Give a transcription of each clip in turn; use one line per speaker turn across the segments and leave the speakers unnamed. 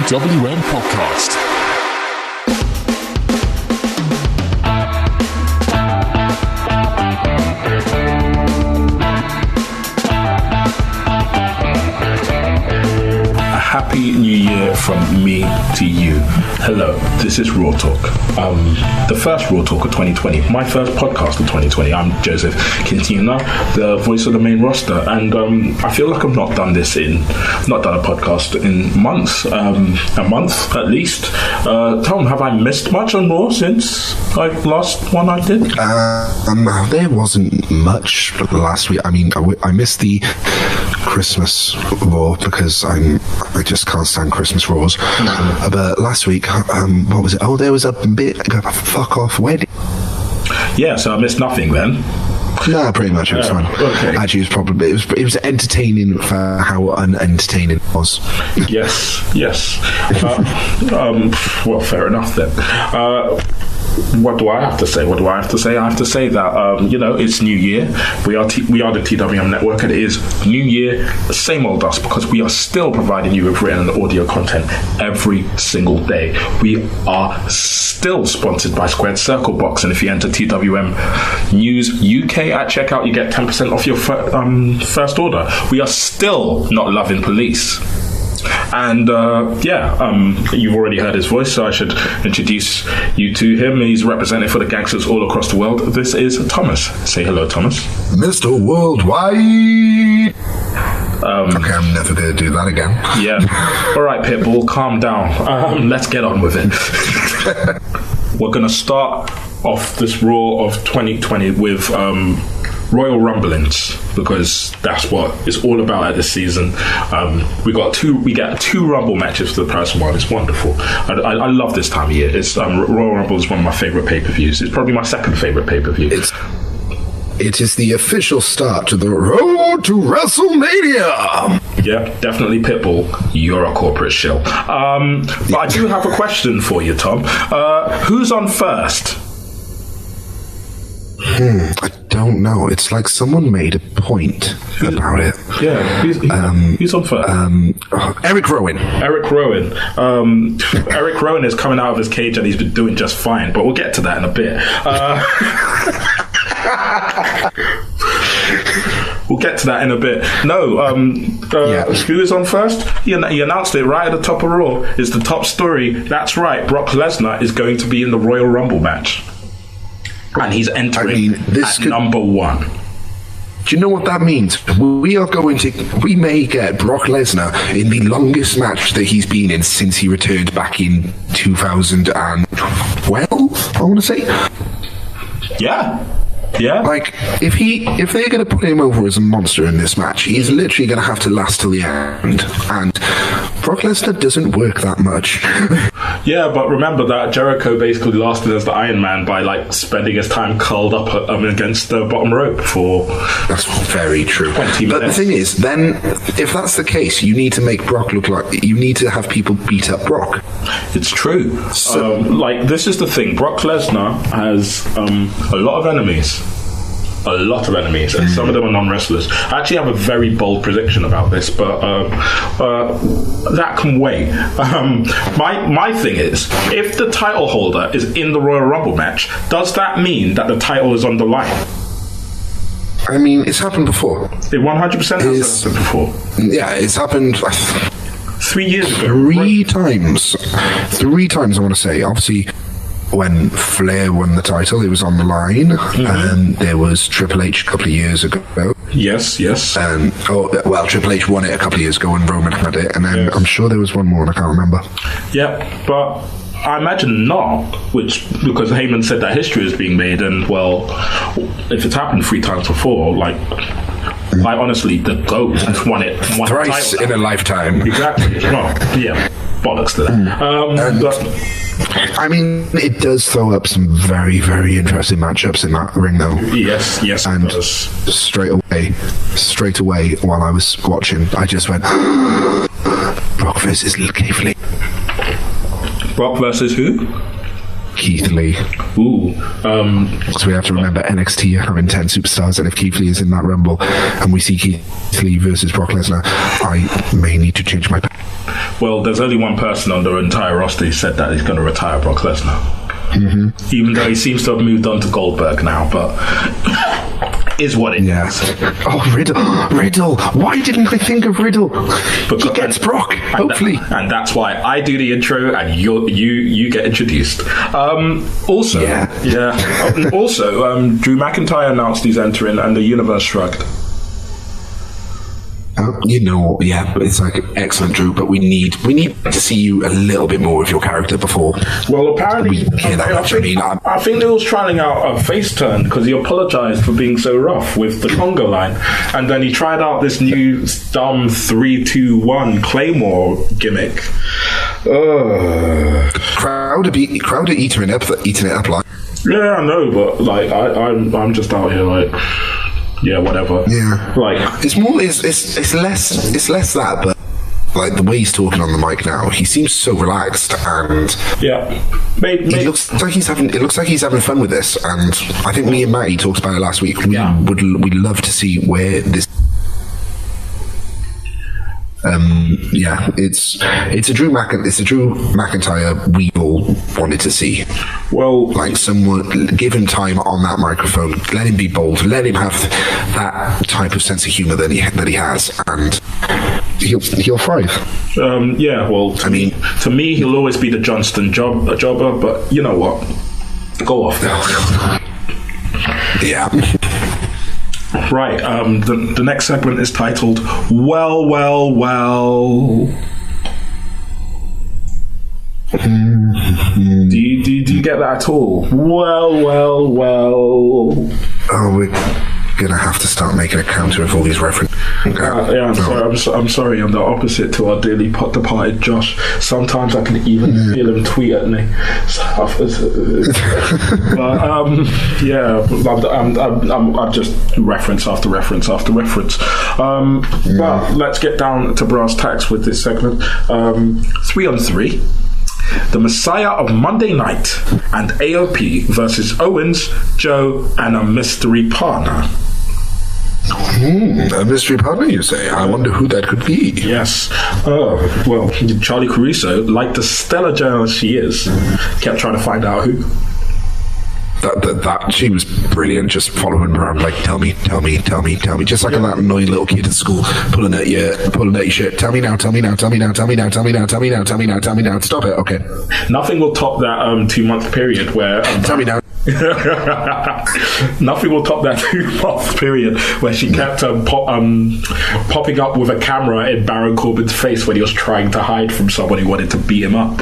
TWM podcast. Happy New Year from me to you. Hello, this is Raw Talk. The first Raw Talk of 2020. My first podcast of 2020. I'm Joseph Kingsley-Nyinah, the voice of the main roster. And I feel like I've not done a podcast in months. A month at least. Tom, have I missed much on Raw since last one I did?
There wasn't much last week. I mean, I missed the Christmas Raw because I just can't stand Christmas Raws. But last week, what was it? Oh, there was a bit fuck off wedding.
Yeah, so I missed nothing then.
No, pretty much it was fun.
Okay.
Actually, it was entertaining for how unentertaining it was.
Yes. Well, fair enough then. What do I have to say? I have to say that it's New Year. We are the TWM network, and it is New Year, same old us, because we are still providing you with written and audio content every single day. We are still sponsored by Squared Circle Box, and if you enter TWM News UK at checkout, you get 10% off your first order. We are still not loving police. And you've already heard his voice, so I should introduce you to him. He's represented for the gangsters all across the world. This is Thomas. Say hello, Thomas.
Mr. Worldwide. Okay, I'm never going to do that again.
Yeah. All right, Pitbull, calm down. Let's get on with it. We're going to start off this Raw of 2020 with Royal Rumblings, because that's what it's all about at this season. We get two Rumble matches for the price of one. It's wonderful. I love this time of year. Royal Rumble is one of my favourite pay-per-views. It's probably my second favourite pay-per-view.
It is the official start to the road to WrestleMania.
Yeah, definitely, Pitbull. You're a corporate shill. But I do have a question for you, Tom. Who's on first?
I don't know. It's like someone made a point about it.
Yeah, who's on first?
Eric Rowan.
Eric Rowan is coming out of his cage and he's been doing just fine, but we'll get to that in a bit. We'll get to that in a bit. No, Who is on first? He announced it right at the top of Raw. It's the top story. That's right. Brock Lesnar is going to be in the Royal Rumble match. And he's entering number one.
Do you know what that means? We may get Brock Lesnar in the longest match that he's been in since he returned back in 2012, I want to say.
Yeah.
Like, if they're going to put him over as a monster in this match, he's literally going to have to last till the end. And Brock Lesnar doesn't work that much.
Yeah, but remember that Jericho basically lasted as the Iron Man by spending his time curled up against the bottom rope for...
That's very true.
20 minutes.
But the thing is, then, if that's the case, you need to make Brock look like... You need to have people beat up Brock.
It's true. So, this is the thing. Brock Lesnar has a lot of enemies. And some of them are non-wrestlers. I actually have a very bold prediction about this, but that can wait. My thing is, if the title holder is in the Royal Rumble match, does that mean that the title is on the line?
I mean, it's happened before.
It 100% has happened before.
Yeah, it's happened
3 years ago.
Three times, I want to say. Obviously, when Flair won the title, it was on the line. And there was Triple H a couple of years ago.
Yes.
Triple H won it a couple of years ago and Roman had it. And then I'm sure there was one more and I can't remember.
Yeah, but I imagine not, because Heyman said that history is being made, and if it's happened 3 times before, I honestly, the GOAT has won it
thrice in a lifetime.
Exactly. Well, yeah, bollocks to that.
I mean, it does throw up some very, very interesting matchups in that ring, though.
Yes,
and
it does.
Straight away, while I was watching, I just went, Brock versus Keith Lee.
Brock versus who?
Keith Lee.
Ooh.
So we have to remember NXT having 10 superstars, and if Keith Lee is in that Rumble and we see Keith Lee versus Brock Lesnar, I may need to change my pick.
Well, there's only one person on the entire roster who said that he's going to retire Brock Lesnar. Mm-hmm. Even though he seems to have moved on to Goldberg now, but is what it is.
Oh, Riddle! Why didn't I think of Riddle? He gets Brock, hopefully.
And that's why I do the intro and you get introduced. Also, Drew McIntyre announced he's entering, and the universe shrugged.
It's like excellent, Drew, but we need to see you a little bit more of your character before.
Well, apparently,
I
think they was trying out a face turn because he apologized for being so rough with the Congo line, and then he tried out this new dumb 3-2-1 Claymore gimmick.
Crowd eating it up like.
Yeah, I know, but like I'm just out here like. Yeah, whatever.
Yeah,
like
it's less that, but like the way he's talking on the mic now, he seems so relaxed and it looks like he's having fun with this. And I think me and Matty talked about it last week. We'd love to see where this. It's a Drew McIntyre we all wanted to see.
Well,
like someone give him time on that microphone, let him be bold, let him have that type of sense of humor that he has, and he'll thrive.
To me, he'll always be the Johnston jobber. But you know what? Go off there.
Yeah.
Right, the next segment is titled Well. Do you get that at all? Well.
Oh, we're gonna have to start making a counter of all these references.
I'm sorry. I'm the opposite to our dearly departed Josh. Sometimes I can even feel him tweet at me. I'm just reference after reference after reference. But let's get down to brass tacks with this segment. 3-on-3. The Messiah of Monday Night and AOP versus Owens, Joe, and a mystery partner.
A mystery partner, you say? I wonder who that could be.
Yes. Well, Charlie Caruso, like the stellar journalist she is, kept trying to find out who.
That she was brilliant, just following around like tell me, just like that annoying little kid at school pulling at your shirt. Tell me now, stop it. Okay,
nothing will top that 2-month period where
tell me now.
Nothing will top that 2-month period where she kept popping up with a camera in Baron Corbin's face when he was trying to hide from someone who wanted to beat him up.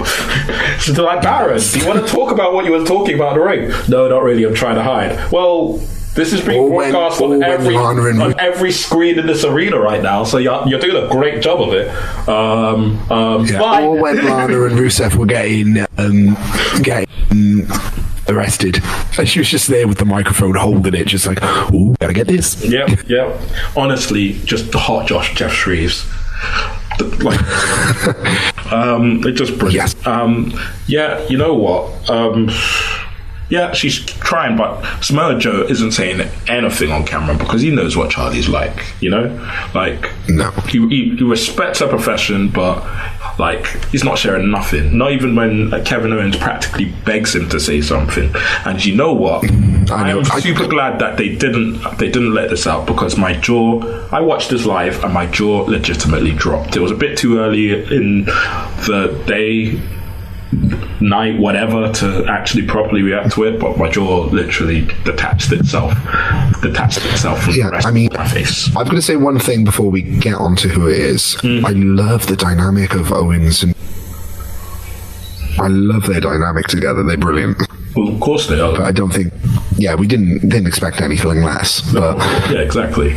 She's like, Baron, do you want to talk about what you were talking about in the ring? No, not really, I'm trying to hide. Well, this is being broadcast on every screen in this arena right now, so you're doing a great job of it.
Or when Lana and Rusev were getting arrested, and she was just there with the microphone holding it, just like, ooh, gotta get this.
Yep. Honestly, just the hot Jeff Shreves. It's just brilliant.
Yes.
You know what? She's trying, but Samoa Joe isn't saying anything on camera because he knows what Charlie's like, you know? Like,
no. He
respects her profession, but, like, he's not sharing nothing. Not even when Kevin Owens practically begs him to say something. And you know what? I'm super glad that they didn't let this out, because I watched this live and my jaw legitimately dropped. It was a bit too early in the day, night, whatever, to actually properly react to it, but my jaw literally detached itself from the rest of my face.
I'm going to say one thing before we get on to who it is. I love the dynamic of Owens and I love their dynamic together. They're brilliant.
Well, of course they are.
But I don't think we didn't expect anything less. But
yeah, exactly.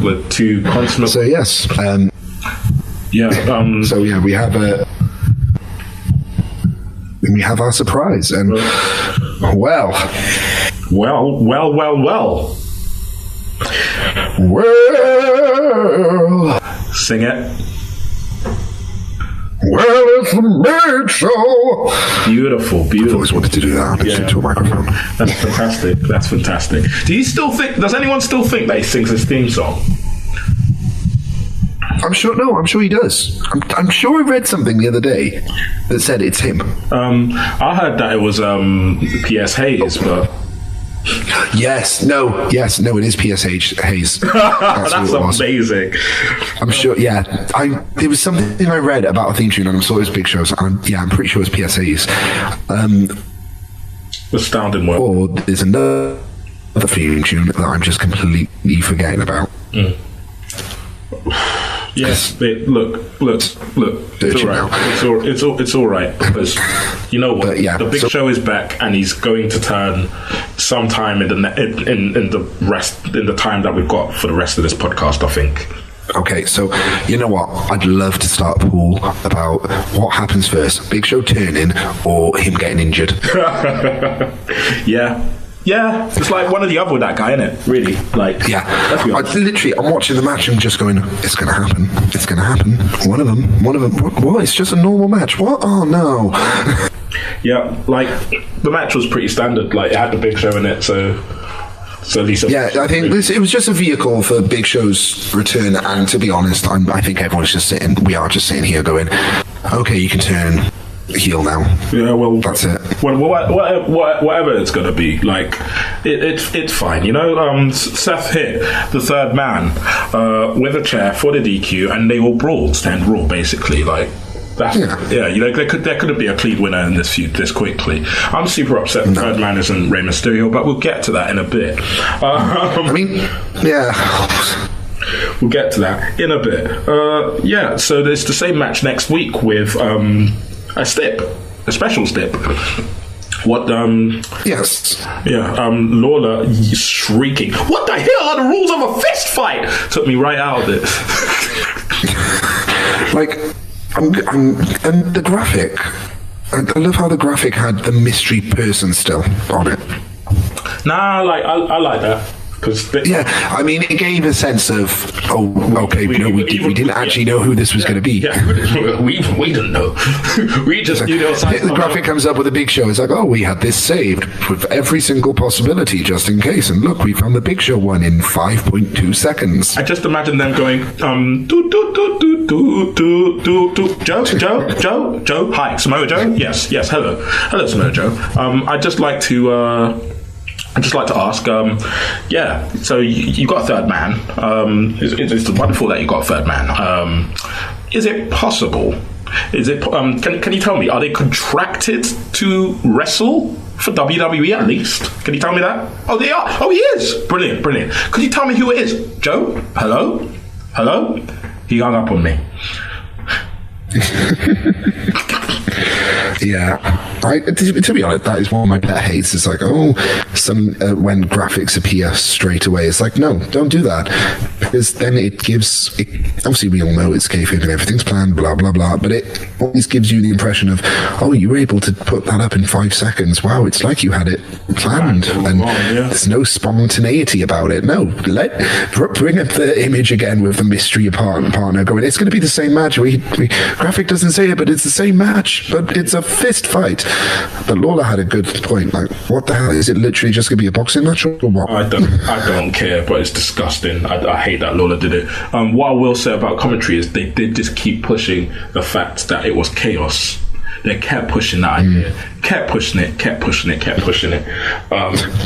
With
two consummate.
So yes. We have our surprise, and well,
sing it.
Well, it's the big show.
Beautiful.
I've always wanted to do that into a microphone.
That's fantastic. Does anyone still think that he sings his theme song?
I'm sure. No, I'm sure he does. I'm sure I read something the other day that said it's him.
I heard that it was P.S. Hayes, but
Yes, it is P.S. Hayes.
that's amazing.
I'm sure. Yeah, there was something I read about a theme tune, and I saw it was Big Show's. I'm pretty sure it's P.S. Hayes.
Astounding work.
Or there's another theme tune that I'm just completely forgetting about.
Yes, look. It's all right. It's all right, because you know what? The Big Show is back, and he's going to turn sometime in the time that we've got for the rest of this podcast, I think.
Okay, so you know what? I'd love to start a pool about what happens first: Big Show turning or him getting injured.
Yeah, it's like one or the other with that guy, isn't it? Really, like
I'm watching the match and just going, it's going to happen. It's going to happen. One of them. What? It's just a normal match. What? Oh no.
Yeah, like the match was pretty standard. Like it had the Big Show in it, so at least.
I think it was just a vehicle for Big Show's return. And to be honest, I think everyone's just sitting. We are just sitting here going, okay, you can turn heel now.
Yeah, well,
that's it.
Well, whatever it's going to be, like it's fine. You know, Seth hit the third man with a chair for the DQ, and they all brawled, stand brawl, basically. Like that's you know, there couldn't be a clean winner in this feud this quickly. I'm super upset the third man isn't Rey Mysterio, but we'll get to that in a bit. We'll get to that in a bit. So there's the same match next week with a special step. What?
Yes.
Yeah. Lawler shrieking, "What the hell are the rules of a fist fight?" Took me right out of it.
Like, and the graphic. I love how the graphic had the mystery person still on it.
Nah, I like that.
I mean, it gave a sense of, we didn't actually know who this was going to be.
Yeah, we didn't know. We just knew there was something.
The graphic comes up with a Big Show. It's like, we had this saved with every single possibility just in case. And look, we found the Big Show one in 5.2 seconds.
I just imagine them going, Joe, hi, Samoa Joe. Yes, hello, Samoa Joe. I'd just like to ask, so you got a third man. It's wonderful that you got a third man. Is it possible? Can you tell me, are they contracted to wrestle for WWE at least? Can you tell me that? Oh, they are. Oh, he is. Brilliant. Could you tell me who it is? Joe? Hello? He hung up on me.
To be honest, that is one of my pet hates. It's like, when graphics appear straight away, it's like, no, don't do that, because then it obviously we all know it's kayfabe and everything's planned, blah blah blah, but it always gives you the impression of, you were able to put that up in 5 seconds. Wow, it's like you had it planned, and there's no spontaneity about it. No, bring up the image again with the mystery partner going, it's going to be the same match. Graphic doesn't say it, but it's the same match, but it's a fist fight. But Lawler had a good point. Like, what the hell? Is it literally just going to be a boxing match or what?
I don't care, but it's disgusting. I hate that Lawler did it. What I will say about commentary is they did just keep pushing the fact that it was chaos. They kept pushing that idea. Kept pushing it.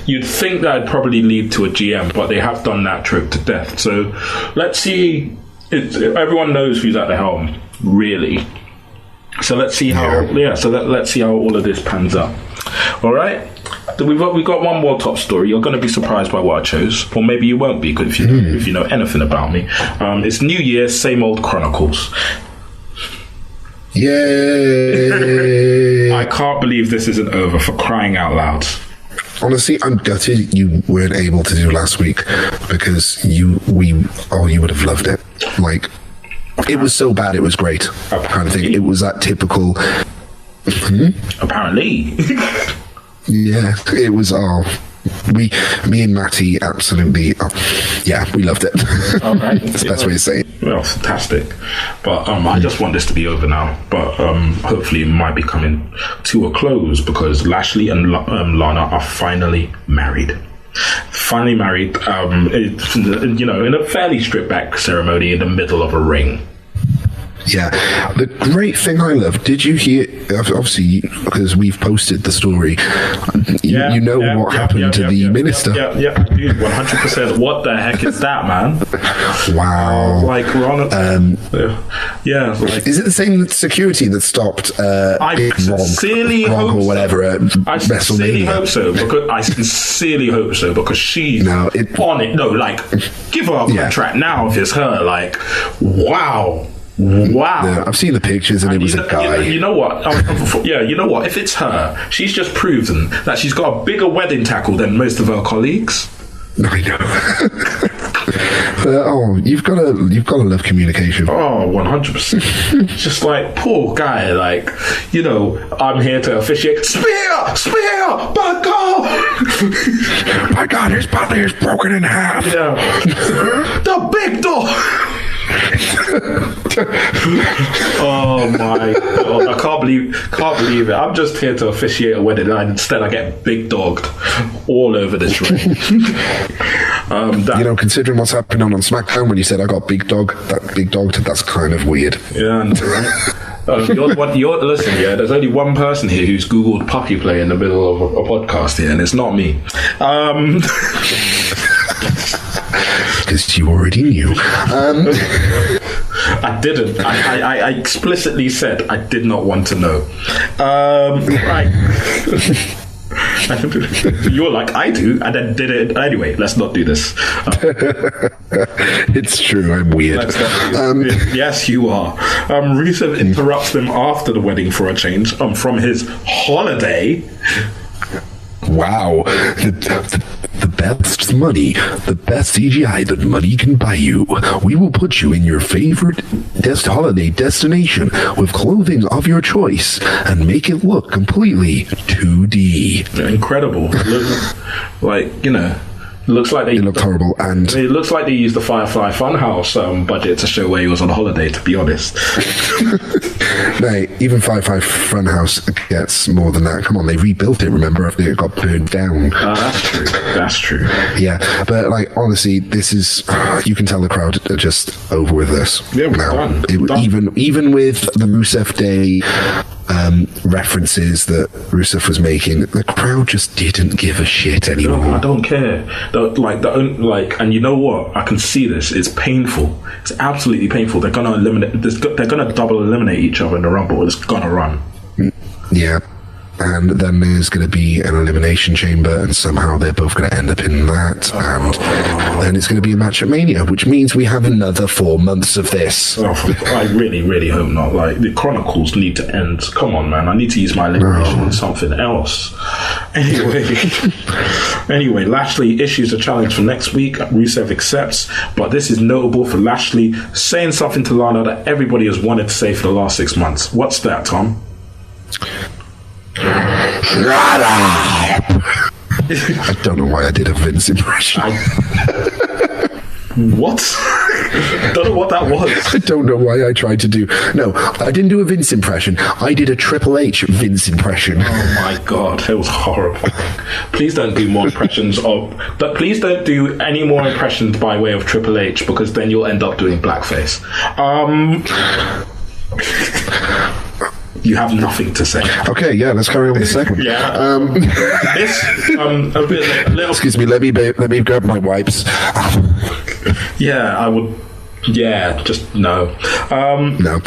You'd think that would probably lead to a GM, but they have done that trope to death. So let's see. Everyone knows who's at the helm, really. So let's see how. Let's see how all of this pans out. All right. We've got one more top story. You're going to be surprised by what I chose, or maybe you won't be, if you know anything about me. It's New Year, same old Chronicles.
Yay!
I can't believe this isn't over, for crying out loud.
Honestly, I'm gutted you weren't able to do last week, because you would have loved it. Like, it was so bad it was great, kind of thing. It was that typical.
Apparently.
Yeah, it was. Me and Matty absolutely. We loved it.
Okay.
That's the best way to say it.
Well, fantastic. But I just want this to be over now. But hopefully it might be coming to a close, because Lashley and Lana are finally married. Finally married, in a fairly stripped back ceremony in the middle of a ring.
Yeah, the great thing I love, did you hear, obviously, because we've posted the story, you know what happened to the minister?
Yeah, dude, 100%. What the heck is that, man?
Wow.
Like, we're on
is it the same security that stopped
I sincerely
Brock
hope
or whatever at
I sincerely
WrestleMania?
hope so, because she's on it. No, like, give her a contract now if it's her. Like, wow.
Yeah, I've seen the pictures and it was a guy.
You know what? You know what? If it's her, she's just proven that she's got a bigger wedding tackle than most of her colleagues.
I know. You've got to love communication.
100%. Just like, poor guy, like, I'm here to officiate. Spear! My God!
My God, his body is broken in half.
Yeah. The big dog! Oh my God, I can't believe it. I'm just here to officiate a wedding and instead I get big dogged all over this ring.
Considering what's happened on SmackDown when you said I got big dogged, that's kind of weird.
Yeah, right. Listen, there's only one person here who's Googled puppy play in the middle of a podcast here, and it's not me.
Because you already knew.
I didn't. I explicitly said I did not want to know. Right. You're like, I do, and then did it. Anyway, let's not do this.
It's true, I'm weird.
Yes, you are. Rusev interrupts them after the wedding for a change from his holiday.
Wow. The best money, the best CGI that money can buy you. We will put you in your favorite holiday destination with clothing of your choice and make it look completely 2D.
Incredible. Looks like
it looked horrible, and
it looks like they used the Firefly Funhouse budget to show where he was on holiday, to be honest.
Mate, even Firefly Funhouse gets more than that. Come on, they rebuilt it, remember, after it got burned down.
That's true.
Yeah, but honestly, this is, you can tell the crowd are just over with this.
Yeah, we're done.
Even with the Rusev Day references that Rusev was making, the crowd just didn't give a shit anymore.
I don't care. And you know what? I can see this. It's painful. It's absolutely painful. They're gonna double eliminate each other in the Rumble. It's gonna run.
Yeah. And then there's going to be an elimination chamber, and somehow they're both going to end up in that. And then it's going to be a match at Mania, which means we have another 4 months of this.
I really, really hope not. Like, the Chronicles need to end. Come on, man. I need to use my elimination on something else. Anyway, Lashley issues a challenge for next week. Rusev accepts, but this is notable for Lashley saying something to Lana that everybody has wanted to say for the last 6 months. What's that, Tom?
Shut up! I don't know why I did a Vince impression.
What? Don't know what that was.
I don't know why I tried to do. No, I didn't do a Vince impression. I did a Triple H Vince impression.
Oh my God, it was horrible. Please don't do more impressions but please don't do any more impressions by way of Triple H, because then you'll end up doing blackface. You have nothing to say.
Okay, yeah, let's carry on with the segment. Excuse me, let me grab my wipes.
Yeah, I would. Yeah, just no.
No.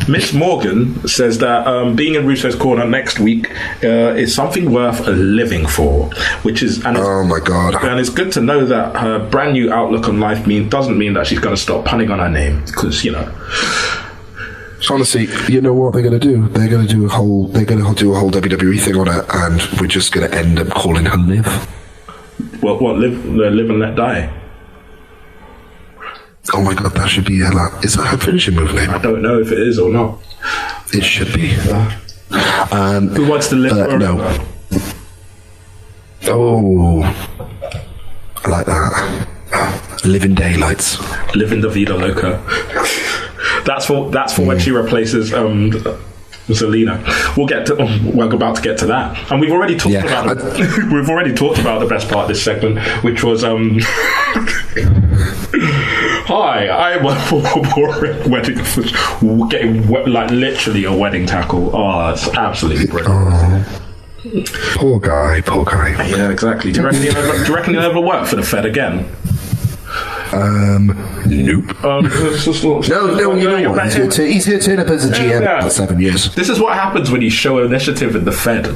Miss Morgan says that being in Russo's corner next week is something worth living for,
oh my God.
And it's good to know that her brand new outlook on life doesn't mean that she's going to stop punning on her name, because
honestly, you know what they're going to do? They're going to do a whole WWE thing on it, and we're just going to end up calling her Liv.
What? Live and let die.
Oh my God, that should be is that her finishing move name?
I don't know if it is or not.
It should be.
Who wants to live?
No. Oh, I like that. Living daylights.
Living the vida loca. That's for when she replaces Zelina. We're about to get to that, and we've already talked about we've already talked about the best part of this segment, which was hi, I'm a wedding, getting like literally a wedding tackle. Oh, that's absolutely brilliant.
Poor guy.
Yeah, exactly. Do you reckon he'll ever work for the Fed again?
Nope. No, you know what? He's here to turn up as a GM for 7 years.
This is what happens when you show initiative in the Fed.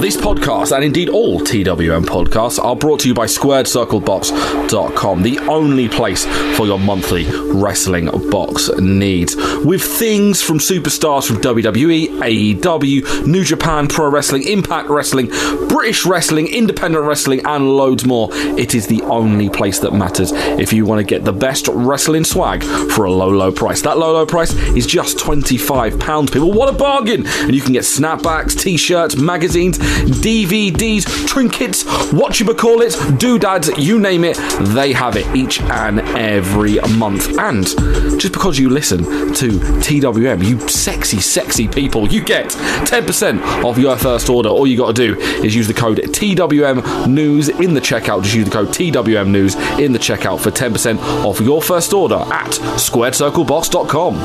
This podcast, and indeed all TWM podcasts, are brought to you by SquaredCircleBox.com, the only place for your monthly wrestling box needs. With things from superstars from WWE, AEW, New Japan Pro Wrestling, Impact Wrestling, British Wrestling, Independent Wrestling, and loads more, it is the only place that matters if you want to get the best wrestling swag for a low price. That low price is just £25, people. What a bargain! And you can get snapbacks, t-shirts, magazines, DVDs, trinkets, whatchamacallits, doodads, you name it, they have it each and every month. And just because you listen to TWM, you sexy people, you get 10% off your first order. All you got to do is use the code TWM News in the checkout. Just use the code TWM News in the checkout for 10% off your first order at SquaredCircleBox.com.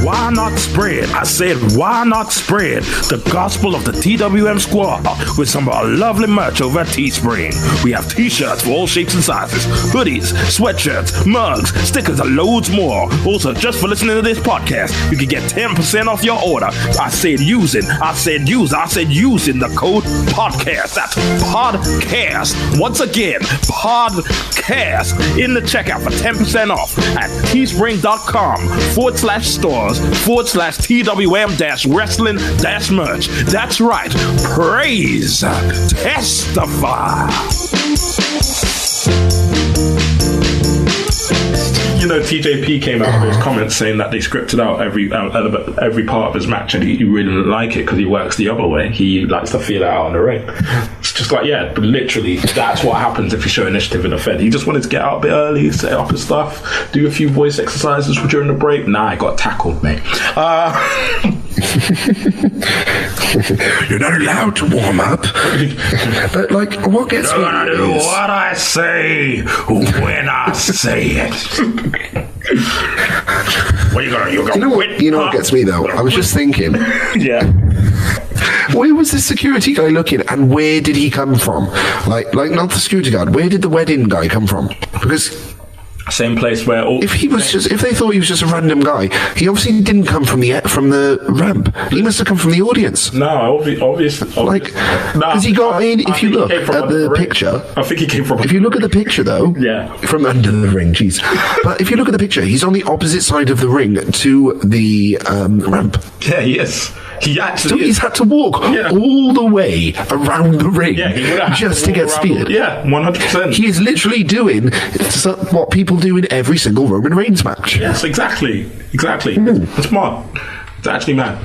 Why not spread? I said, why not spread the gospel of the TWM squad with some of our lovely merch over at Teespring? We have t-shirts for all shapes and sizes, hoodies, sweatshirts, mugs, stickers, and loads more. Also, just for listening to this podcast, you can get 10% off your order. I said using the code podcast. That's podcast. Once again, podcast in the checkout for 10% off at teespring.com/TWM-wrestling-merch. That's right. Praise. Testify. You know, TJP came out with his comments saying that they scripted out every part of his match, and he really didn't like it because he works the other way. He likes to feel it out on the ring. It's just like, yeah, but literally, that's what happens if you show initiative in the Fed. He just wanted to get out a bit early, set up his stuff, do a few voice exercises during the break. Nah, I got tackled, mate.
You're not allowed to warm up. But, like, what gets me
is do what I say when I say it. What are you gonna?
You know what gets me though? I was just thinking.
Yeah.
Where was the security guy looking, and where did he come from? Like not the security guard. Where did the wedding guy come from? Because
same place where
if they thought he was just a random guy, he obviously didn't come from the ramp. He must have come from the audience.
No, obviously.
Like, because he got in. If you look at the picture,
I think he came from.
If you look at the picture, though,
yeah,
from under the ring, jeez. But if you look at the picture, he's on the opposite side of the ring to the ramp.
Yeah, he is. He actually
so he's had to walk all the way around the ring just to get speared.
Yeah, 100%.
He is literally doing what people do in every single Roman Reigns match.
Yes, exactly. It's smart. It's actually mad.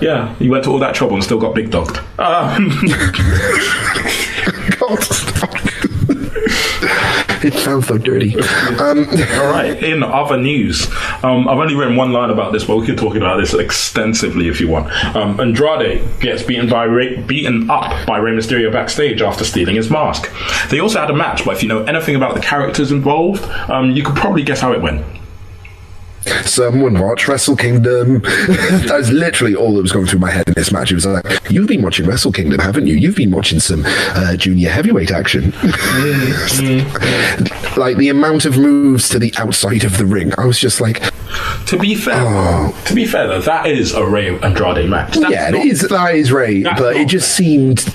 Yeah. He went to all that trouble and still got big dogged.
God, stop. It sounds so dirty.
All right. In other news, I've only written one line about this, but we can talk about this extensively if you want. Andrade gets beaten up by Rey Mysterio backstage after stealing his mask. They also had a match, but if you know anything about the characters involved, you could probably guess how it went.
Someone watch Wrestle Kingdom. That was literally all that was going through my head in this match. It was like, you've been watching Wrestle Kingdom, haven't you? You've been watching some junior heavyweight action. Like the amount of moves to the outside of the ring, I was just like,
to be fair though, that is a Rey Andrade match.
That is Rey, but it just seemed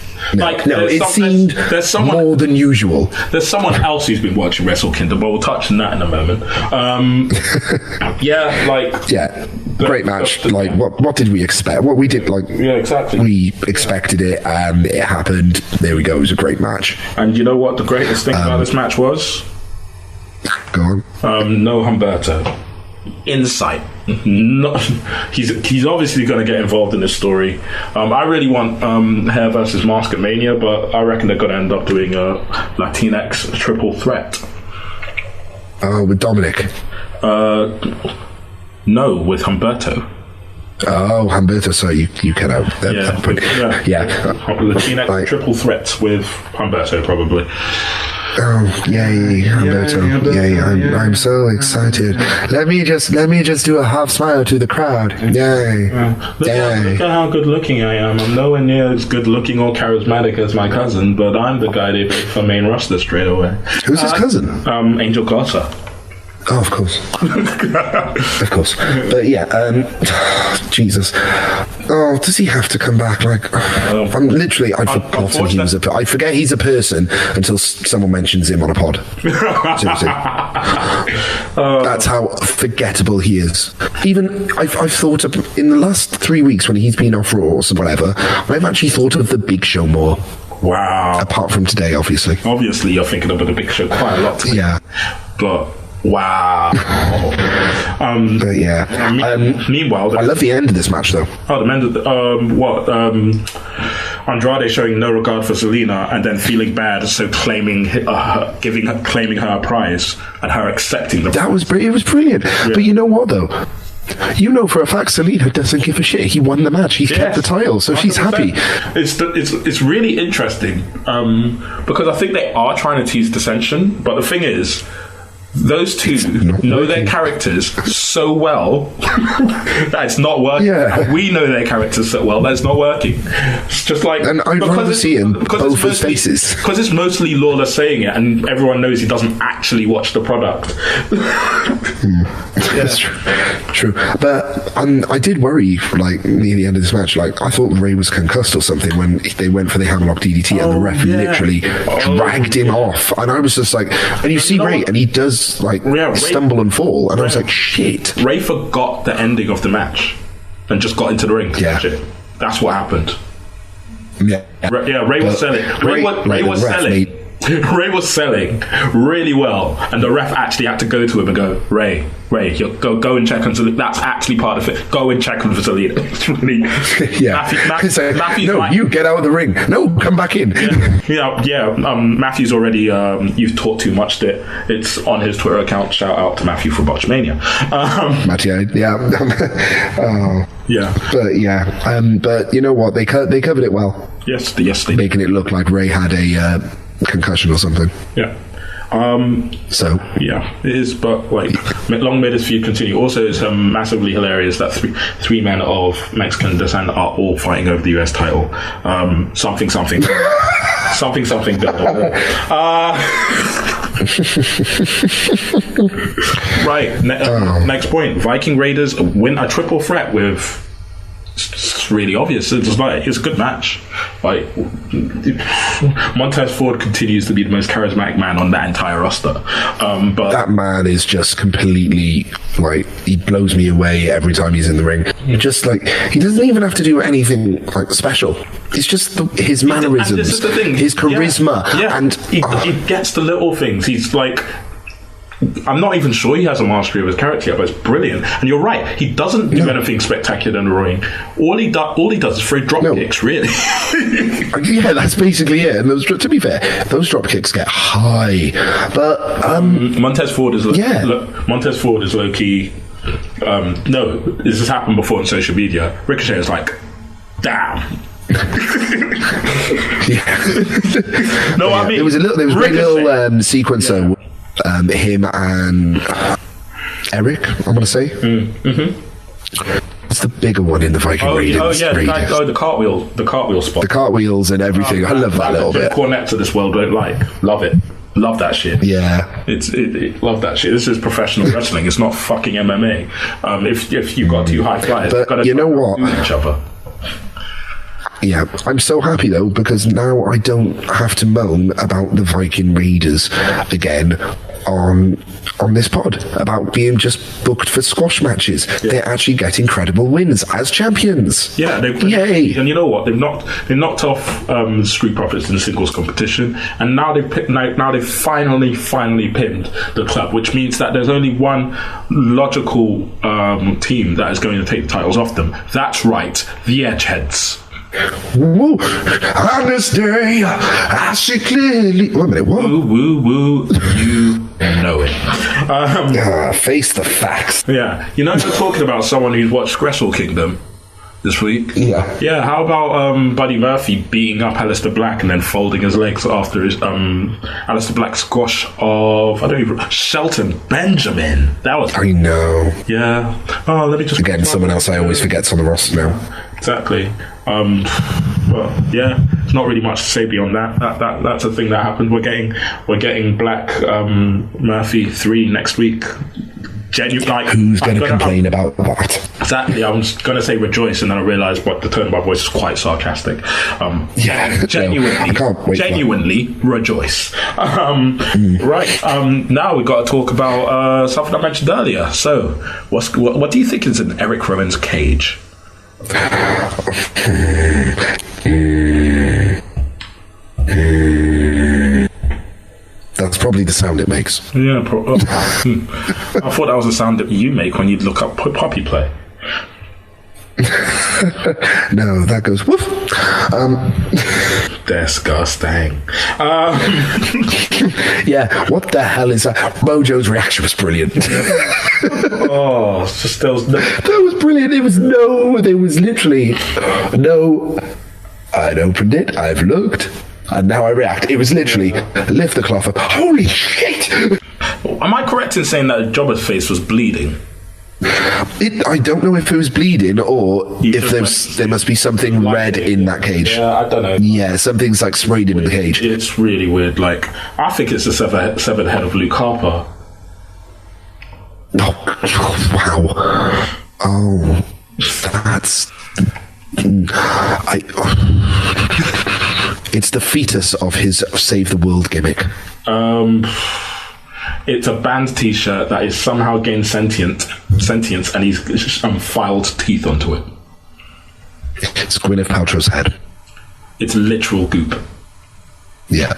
seemed more than usual.
There's someone else who's been watching Wrestle Kingdom, but we'll touch on that in a moment.
Great match. What did we expect? What we did,
exactly.
We expected it, and it happened. There we go. It was a great match.
And you know what the greatest thing about this match was?
Go on.
No Humberto. Insight. He's obviously going to get involved in this story. I really want Hair versus Mask at Mania, but I reckon they're going to end up doing a Latinx triple threat.
Oh, with Dominic?
No, with Humberto.
Oh, Humberto, so you cut out.
Latinx triple threat with Humberto, probably.
Oh, yay, Humberto. Yay, I'm so excited. Let me just do a half smile to the crowd. Yay.
Look at how good looking I am. I'm nowhere near as good looking or charismatic as my cousin, but I'm the guy they picked for main roster straight away.
Who's his cousin?
Angel Garza.
Oh, of course. Of course. But yeah, Jesus. Oh, does he have to come back? Like, I'm literally, I've forgotten he was I forget he's a person until someone mentions him on a pod. Seriously. That's how forgettable he is. Even, I've thought of, in the last 3 weeks when he's been off Raw or whatever, I've actually thought of the Big Show more.
Wow.
Apart from today, obviously.
Obviously, you're thinking of the Big Show quite a lot today. Yeah. But... wow.
But yeah.
Meanwhile,
I love the end of this match, though.
Oh, the end of Andrade showing no regard for Zelina and then feeling bad, so claiming her a prize and her accepting the.
That was it was brilliant. Yeah. But you know what, though? You know for a fact Zelina doesn't give a shit. He won the match. He's kept the title, so 100%. She's happy.
It's really interesting because I think they are trying to tease dissension, but the thing is, those two know their characters so well that it's not working. Yeah. We know their characters so well that it's not working. It's just like,
and I'd rather see him both his faces,
because it's mostly Lawler saying it, and everyone knows he doesn't actually watch the product.
That's true. But I did worry, like near the end of this match, like I thought Ray was concussed or something when they went for the hammerlock DDT, and the ref literally dragged him off, and I was just like, and you see Ray, and he does stumble and fall, and I was like, shit.
Ray forgot the ending of the match and just got into the ring. Yeah, that's what happened.
Yeah,
Ray was selling. Ray was selling. Ray was selling really well, and the ref actually had to go to him and go, Ray, go and check on Zelina. That's actually part of it. Go and check on Zelina. It's really,
no, you get out of the ring. No, come back in.
Matthew's already. You've talked too much. It's on his Twitter account. Shout out to Matthew for Botchmania.
Matthew, but you know what? They covered it well.
Yes, they did.
Making it look like Ray had a concussion or something.
Yeah.
So
yeah, it is. But like, long may this feud continue. Also, it's massively hilarious that three men of Mexican descent are all fighting over the US title. Something. Right. Next point. Viking Raiders win a triple threat with. It's really obvious. It's a good match. Like, Montez Ford continues to be the most charismatic man on that entire roster. But
that man is just completely like, he blows me away every time he's in the ring. Just like, he doesn't even have to do anything like special. It's just his mannerisms, this is the thing. His charisma, and
he gets the little things. He's like. I'm not even sure he has a mastery of his character yet, but it's brilliant. And you're right, he doesn't do anything spectacular in the ring. All he does is throw drop kicks, really.
Yeah, that's basically it. And to be fair, those drop kicks get high. But
Montez Ford is low key. No, this has happened before on social media. Ricochet is like, damn. I mean,
there was a great little sequence though. Him and Eric, I'm going to say. It's the bigger one in the Viking Raiders.
The cartwheel spot.
The cartwheels and everything. I love that little bit.
Cornets of this world don't like. Love it. Love that shit.
Yeah.
Love that shit. This is professional wrestling. It's not fucking MMA. If you've got two high flyers,
but you know what?
Each other.
Yeah, I'm so happy though, because now I don't have to moan about the Viking Raiders again on this pod about being just booked for squash matches. Yeah. They're actually getting credible wins as champions.
Yeah,
yay!
And you know what? They've knocked off Street Profits in the singles competition, and now they've finally pinned the club, which means that there's only one logical team that is going to take the titles off them. That's right, the Edgeheads.
Woo. On this day, I see clearly. Wait a minute, what?
Woo, you know it.
Face the facts.
Yeah, you're talking about someone who's watched Wrestle Kingdom this week.
Yeah.
How about Buddy Murphy beating up Aleister Black and then folding his legs after his Aleister Black squash of Shelton Benjamin? That was.
I know.
Yeah. Oh, let me just
again. Someone else I always forget's on the roster now.
Exactly. Well, yeah. There's not really much to say beyond that. That's a thing that happened. We're getting Black Murphy 3 next week.
Who's going to complain about that?
Exactly. I was going to say rejoice, and then I realised what the tone of my voice is quite sarcastic. Genuinely rejoice. Right. Now we've got to talk about something I mentioned earlier. So, what do you think is in Eric Rowan's cage?
That's probably the sound it makes.
Yeah, I thought that was the sound that you make when you look up Poppy Play.
No, that goes woof.
Disgusting.
Yeah, what the hell is that? Mojo's reaction was brilliant.
Oh, just that
was brilliant. There was literally no. I'd opened it. I've looked. And now I react. It was literally lift the cloth up. Holy shit!
Am I correct in saying that Jobber's face was bleeding?
I don't know if it was bleeding or if there must be something red in that cage.
Yeah, I don't know.
Yeah, something's like sprayed into the cage.
It's really weird. Like, I think it's the severed head of Luke Harper.
Oh, wow. Oh, that's... It's the fetus of his Save the World gimmick.
It's a band T-shirt that is somehow gained sentience, and he's filed teeth onto it.
It's Gwyneth Paltrow's head.
It's literal goop.
Yeah.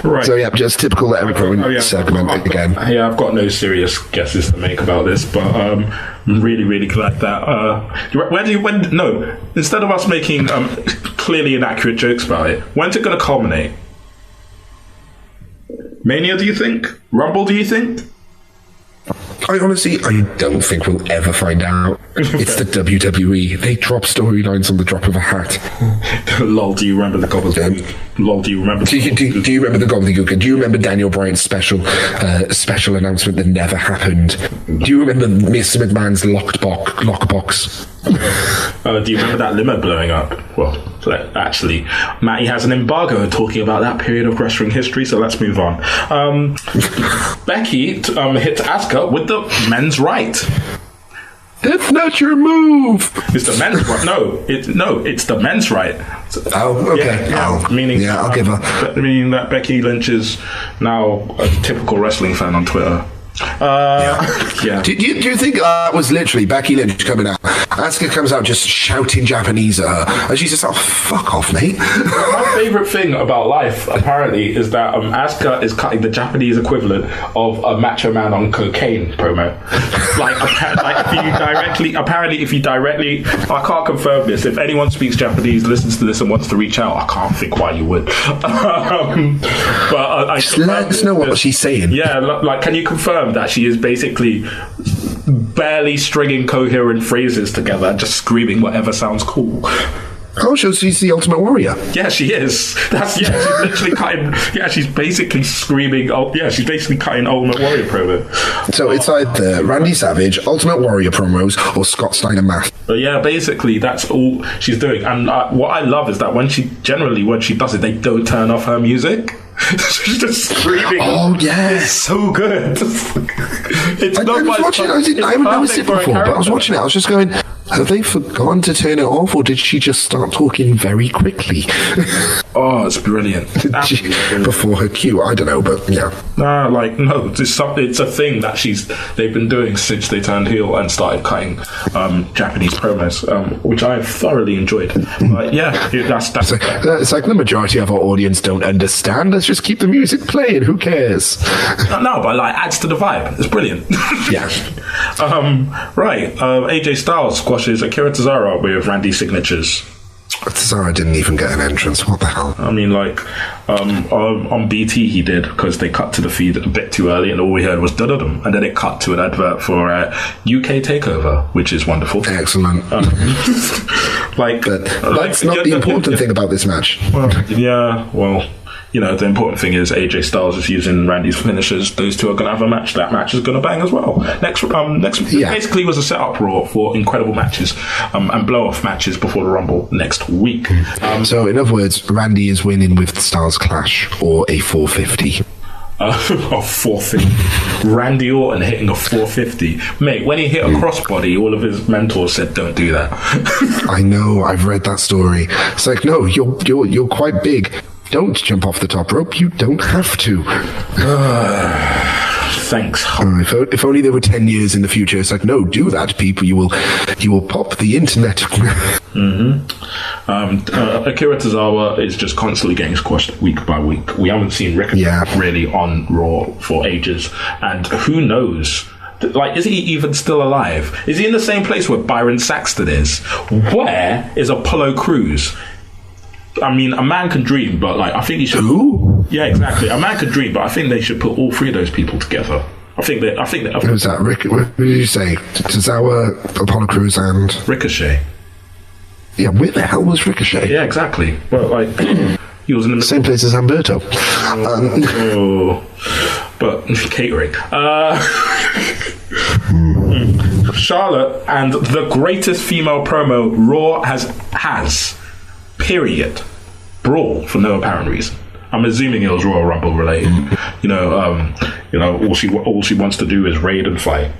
Right.
So yeah, just typical Eric Rowan segment again.
Yeah, I've got no serious guesses to make about this, but I'm really, really glad that. Instead of us making clearly inaccurate jokes about it, when's it going to culminate? Mania, do you think? Rumble, do you think?
I don't think we'll ever find out. It's the WWE. They drop storylines on the drop of a hat.
Lol, do you remember the gobbledygook? Lol, do you remember?
Do you remember the gobbledygook? Do you remember Daniel Bryan's special announcement that never happened? Do you remember Mr. McMahon's lockbox?
Do you remember that limo blowing up? Well, actually, Matty has an embargo talking about that period of wrestling history, so let's move on. Becky hit Asuka with the men's right.
That's not your move.
It's the men's right. No, it's the men's right.
Oh, okay. I'll give her.
Meaning that Becky Lynch is now a typical wrestling fan on Twitter. Yeah.
Do you think that was literally Becky Lynch coming out? Asuka comes out just shouting Japanese at her, and she's just like, fuck off, mate.
My favourite thing about life, apparently, is that Asuka is cutting the Japanese equivalent of a Macho Man on cocaine promo. If you directly, I can't confirm this. If anyone speaks Japanese, listens to this and wants to reach out, I can't think why you would.
Just let us know what she's saying.
Yeah, can you confirm that she is basically barely stringing coherent phrases together, just screaming whatever sounds cool?
Oh, she's the Ultimate Warrior.
Yeah, she is. She's literally cutting. Yeah, she's basically screaming. Oh, yeah, she's basically cutting Ultimate Warrior promo.
So it's either Randy Savage, Ultimate Warrior promos, or Scott Steiner math.
But yeah, basically that's all she's doing. And what I love is that when she does it, they don't turn off her music. She's just screaming.
Oh yeah,
it's so good. I
haven't noticed it before, but I was watching it. I was just going, Have they forgotten to turn it off, or did she just start talking very quickly?
Oh, it's brilliant.
Before her cue, I don't know, but yeah.
No, it's a thing that they've been doing since they turned heel and started cutting Japanese promos, which I have thoroughly enjoyed. That's
it's like the majority of our audience don't understand. Let's just keep the music playing. Who cares?
No, but like adds to the vibe. It's brilliant.
Yeah.
Right. AJ Styles squashes Akira Tozawa with Randy signatures.
Tozawa didn't even get an entrance. What the hell?
I mean, on BT he did, because they cut to the feed a bit too early and all we heard was da-da-dum, and then it cut to an advert for UK TakeOver, which is wonderful.
Excellent.
But
that's not the important thing about this match.
The important thing is AJ Styles is using Randy's finishers. Those two are going to have a match. That match is going to bang as well. Next basically was a setup Raw for incredible matches and blow-off matches before the Rumble next week.
So, in other words, Randy is winning with Styles Clash or a 450.
A 450. Randy Orton hitting a 450. Mate, when he hit a crossbody, all of his mentors said, don't do that.
I know, I've read that story. It's like, no, you're quite big. Don't jump off the top rope. You don't have to.
Thanks.
If only there were 10 years in the future. It's like, no, do that, people. You will pop the internet.
Akira Tozawa is just constantly getting squashed week by week. We haven't seen Ricochet really on Raw for ages. And who knows? Is he even still alive? Is he in the same place where Byron Saxton is? Where is Apollo Crews? I mean, a man can dream, but I think he should.
Who?
Yeah, exactly. A man could dream, but I think they should put all three of those people together. Who's
that? What did you say? Tozawa, Apollo Crews, and
Ricochet.
Yeah, where the hell was Ricochet?
Yeah, exactly. Well, he was in the
same place as Humberto.
But catering. Charlotte and the greatest female promo Raw has. Period. Brawl for no apparent reason. I'm assuming it was Royal Rumble related. All she wants to do is raid and fight.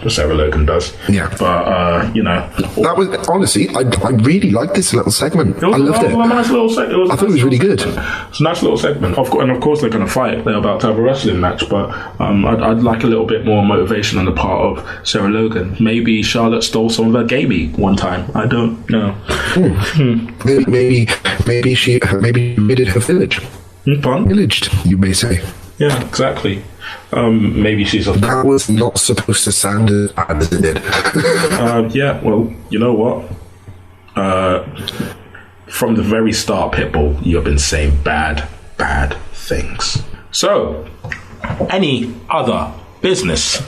Sarah Logan does.
Yeah.
But
that was honestly, I really liked this little segment. I loved it.
A nice little segment.
I thought it was really good.
It's a nice little segment. Of course they're going to fight. They're about to have a wrestling match. But I'd like a little bit more motivation on the part of Sarah Logan. Maybe Charlotte stole some of her gamey one time. I don't know.
Maybe she made it her village.
Pardon?
Pillaged, you may say.
Yeah, exactly. Maybe she's a...
That was not supposed to sound as bad as it did.
Yeah, well, you know what? From the very start, Pitbull, you've been saying bad things. So, any other business?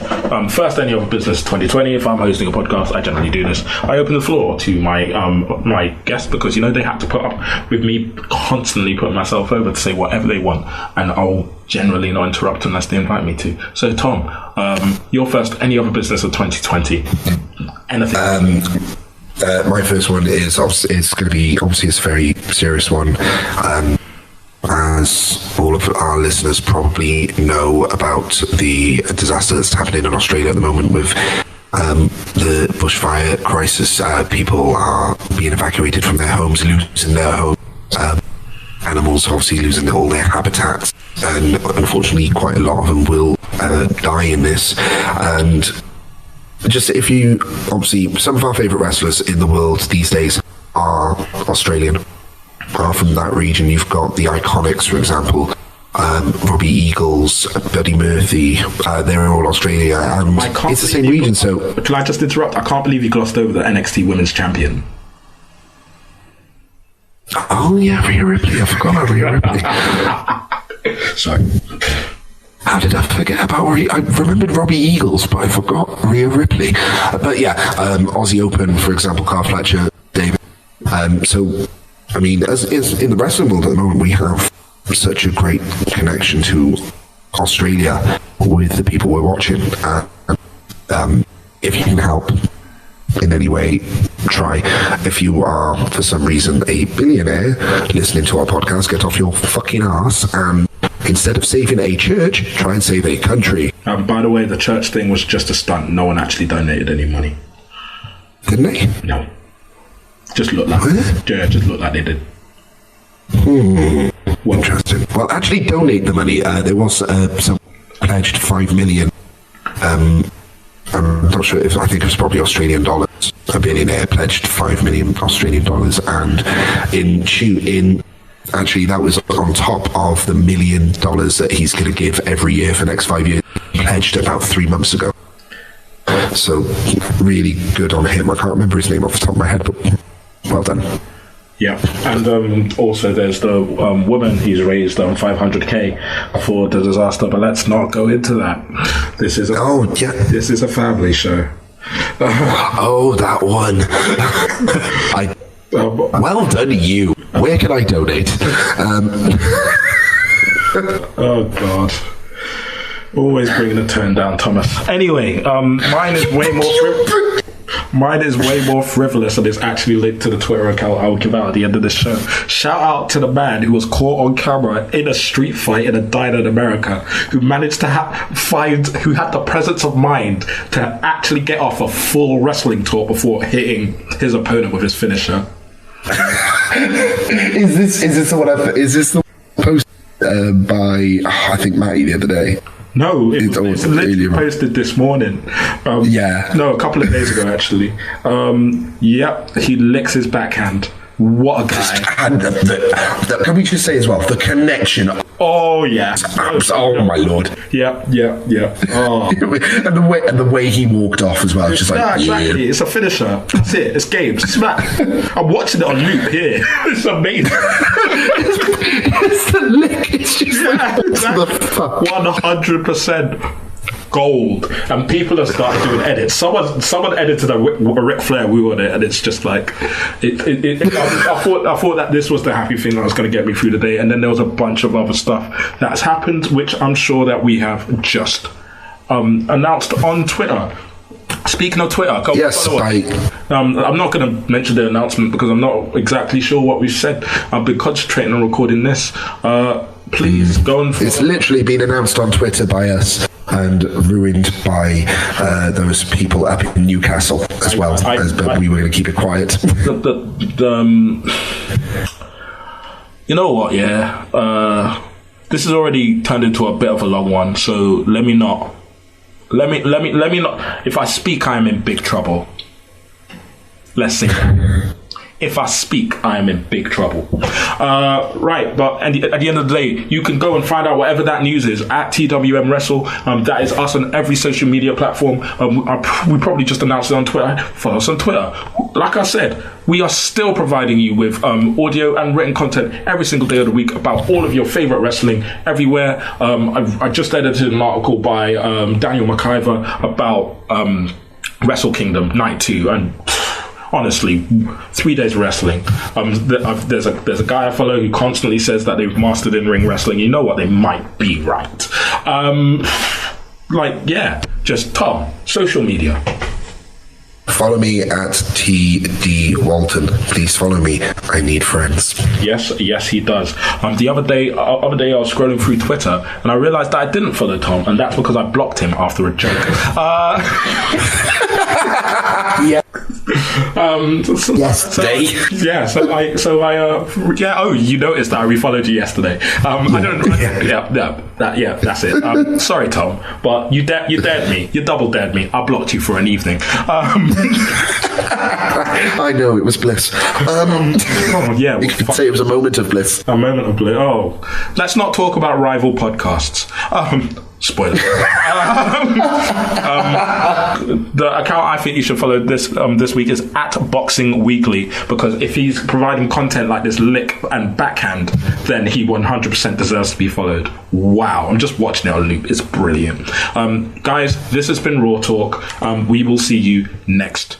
First, any other business 2020. If I'm hosting a podcast, I generally do this. I open the floor to my my guests because they have to put up with me constantly putting myself over to say whatever they want, and I'll generally not interrupt unless they invite me to. So, Tom, your first any other business of 2020? Anything?
My first one is it's going to be obviously it's a very serious one. As all of our listeners probably know about the disaster that's happening in Australia at the moment with the bushfire crisis. People are being evacuated from their homes, losing their homes. Animals obviously losing all their habitats, and unfortunately quite a lot of them will die in this. And just obviously some of our favourite wrestlers in the world these days are Australian. From that region, you've got the Iconics, for example, Robbie Eagles, Buddy Murphy. They're all Australia, and it's the same region. So,
can I just interrupt? I can't believe you glossed over the NXT Women's Champion.
Oh yeah, Rhea Ripley. I forgot about Rhea Ripley.
Sorry.
How did I forget about Rhea? I remembered Robbie Eagles, but I forgot Rhea Ripley. But yeah, Aussie Open, for example, Carl Fletcher, David. So. I mean, as in the wrestling world at the moment, we have such a great connection to Australia with the people we're watching. If you can help in any way, try. If you are, for some reason, a billionaire listening to our podcast, get off your fucking ass and instead of saving a church, try and save a country.
By the way, the church thing was just a stunt. No one actually donated any money.
Didn't they?
No. Just looked like they did.
Well, interesting. Well, actually, donate the money. There was some pledged $5 million. I'm not sure if I think it was probably Australian dollars. A billionaire pledged $5 million Australian dollars, and actually that was on top of the $1 million that he's going to give every year for the next 5 years. Pledged about 3 months ago. So really good on him. I can't remember his name off the top of my head, but well done.
Yeah, and also there's the woman he's raised $500K for the disaster, but let's not go into that. This is a family show.
Oh, that one. Well done, you. Where can I donate?
Oh God. Always bringing the tone down, Thomas. Anyway, mine is way more frivolous, and it's actually linked to the Twitter account I'll give out at the end of this show. Shout out to the man who was caught on camera in a street fight in a diner in America, who managed to who had the presence of mind to actually get off a full wrestling tour before hitting his opponent with his finisher.
Is this the post by I think Matty the other day?
No, it's literally posted this morning. No, a couple of days ago, actually. He licks his backhand. What a guy.
And can we just say as well, the connection.
Oh, yeah.
Oh, my Lord.
Yeah. Oh.
and the way he walked off as well. Just
exactly.
Yeah.
It's a finisher. That's it. It's game. Smack. I'm watching it on loop here. It's amazing.
It's the lick. It's just
exactly. 100% gold. And people have started doing edits. Someone edited a Ric Flair woo on it, and it's just like I thought that this was the happy thing that was going to get me through the day, and then there was a bunch of other stuff that's happened, which I'm sure that we have just announced on Twitter. Speaking of Twitter, I'm not going to mention the announcement because I'm not exactly sure what we've said. I've been concentrating on recording this. Please go and follow.
It's literally been announced on Twitter by us and ruined by those people up in Newcastle as well. But we were going to keep it quiet.
You know what? Yeah, this has already turned into a bit of a long one. So let me not. If I speak, I am in big trouble. Let's see. If I speak, I am in big trouble. Right, but at the end of the day, you can go and find out whatever that news is at TWM Wrestle. That is us on every social media platform. We probably just announced it on Twitter. Follow us on Twitter. Like I said, we are still providing you with audio and written content every single day of the week about all of your favorite wrestling everywhere. I just edited an article by Daniel McIver about Wrestle Kingdom Night 2, and honestly, 3 days of wrestling. There's a guy I follow who constantly says that they've mastered in-ring wrestling. You know what? They might be right. Just Tom, social media.
Follow me at TD Walton. Please follow me. I need friends.
Yes, he does. The other day I was scrolling through Twitter and I realised that I didn't follow Tom, and that's because I blocked him after a joke.
Yeah.
You noticed that I refollowed you yesterday. That's it. Sorry, Tom, but you dared me. You double dared me. I blocked you for an evening.
I know, it was bliss.
You
could say it was a moment of bliss.
A moment of bliss. Oh, let's not talk about rival podcasts. Spoiler. The account I think you should follow this week is at Boxing Weekly, because if he's providing content like this lick and backhand, then he 100% deserves to be followed. Wow, I'm just watching it on loop. It's brilliant. Guys, this has been Raw Talk. We will see you next